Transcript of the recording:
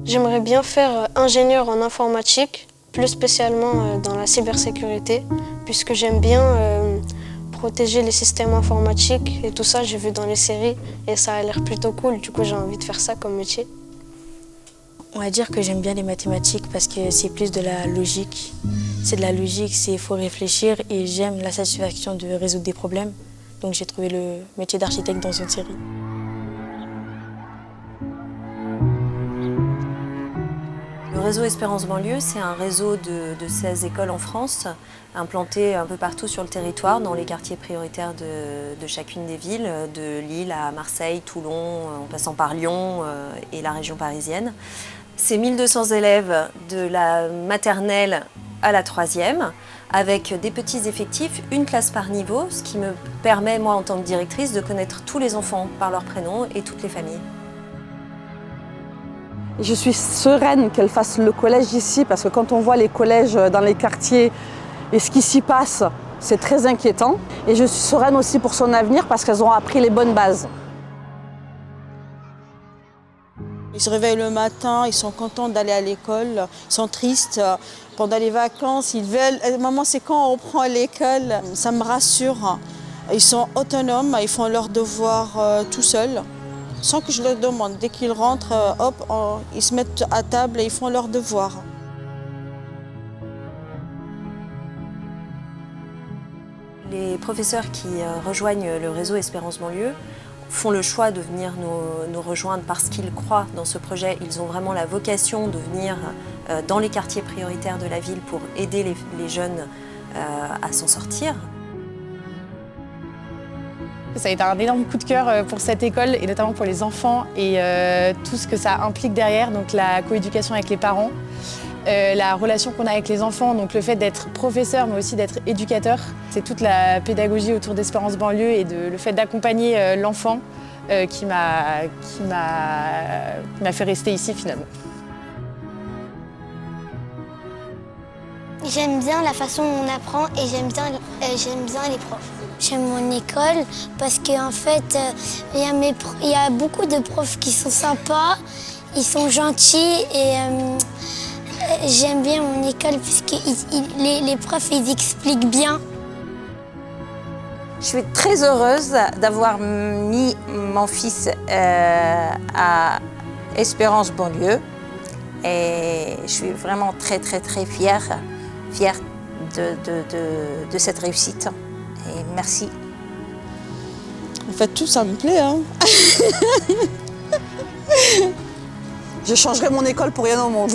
J'aimerais bien faire ingénieur en informatique, plus spécialement dans la cybersécurité, puisque j'aime bien protéger les systèmes informatiques et tout ça, j'ai vu dans les séries et ça a l'air plutôt cool, du coup j'ai envie de faire ça comme métier. On va dire que j'aime bien les mathématiques parce que c'est plus de la logique. C'est de la logique, il faut réfléchir et j'aime la satisfaction de résoudre des problèmes. Donc j'ai trouvé le métier d'architecte dans une série. Le réseau Espérance Banlieue, c'est un réseau de 16 écoles en France, implantées un peu partout sur le territoire, dans les quartiers prioritaires de chacune des villes, de Lille à Marseille, Toulon, en passant par Lyon et la région parisienne. C'est 1200 élèves de la maternelle à la 3e, avec des petits effectifs, une classe par niveau, ce qui me permet, moi, en tant que directrice, de connaître tous les enfants par leur prénom et toutes les familles. Je suis sereine qu'elle fasse le collège ici parce que quand on voit les collèges dans les quartiers et ce qui s'y passe, c'est très inquiétant. Et je suis sereine aussi pour son avenir parce qu'elles ont appris les bonnes bases. Ils se réveillent le matin, ils sont contents d'aller à l'école, ils sont tristes. Pendant les vacances, ils veulent « Maman, c'est quand on prend l'école ?» Ça me rassure. Ils sont autonomes, ils font leurs devoirs tout seuls. Sans que je leur demande. Dès qu'ils rentrent, hop, ils se mettent à table et ils font leurs devoirs. Les professeurs qui rejoignent le réseau Espérance Banlieue font le choix de venir nous rejoindre parce qu'ils croient dans ce projet. Ils ont vraiment la vocation de venir dans les quartiers prioritaires de la ville pour aider les jeunes à s'en sortir. Ça a été un énorme coup de cœur pour cette école et notamment pour les enfants et tout ce que ça implique derrière, donc la coéducation avec les parents, la relation qu'on a avec les enfants, donc le fait d'être professeur mais aussi d'être éducateur. C'est toute la pédagogie autour d'Espérance Banlieue et le fait d'accompagner l'enfant qui m'a fait rester ici finalement. J'aime bien la façon dont on apprend et j'aime bien les profs. J'aime mon école parce qu'en fait, il y a beaucoup de profs qui sont sympas, ils sont gentils et j'aime bien mon école parce que les profs ils expliquent bien. Je suis très heureuse d'avoir mis mon fils à Espérance Banlieue et je suis vraiment très fière de cette réussite. Et merci. En fait, tout ça me plaît. Hein. Je changerai mon école pour rien au monde.